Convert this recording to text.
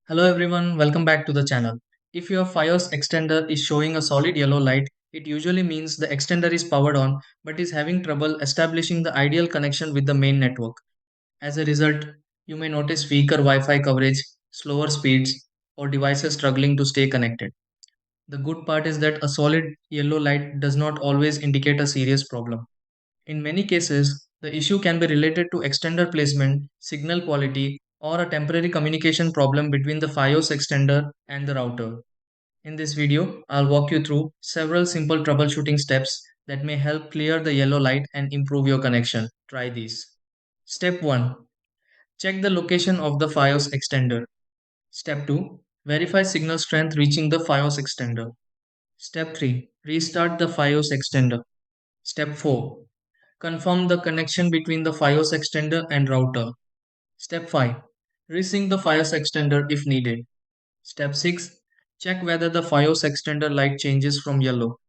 Hello everyone, welcome back to the channel. If your Fios extender is showing a solid yellow light, it usually means the extender is powered on but is having trouble establishing the ideal connection with the main network. As a result, you may notice weaker Wi-Fi coverage, slower speeds, or devices struggling to stay connected. The good part is that a solid yellow light does not always indicate a serious problem. In many cases, the issue can be related to extender placement, signal quality, or a temporary communication problem between the Fios extender and the router. In this video, I'll walk you through several simple troubleshooting steps that may help clear the yellow light and improve your connection. Try these. Step 1. Check the location of the Fios extender. Step 2. Verify signal strength reaching the Fios extender. Step 3. Restart the Fios extender. Step 4. Confirm the connection between the Fios extender and router. Step 5. Resync the Fios extender if needed. Step 6. Check whether the Fios extender light changes from yellow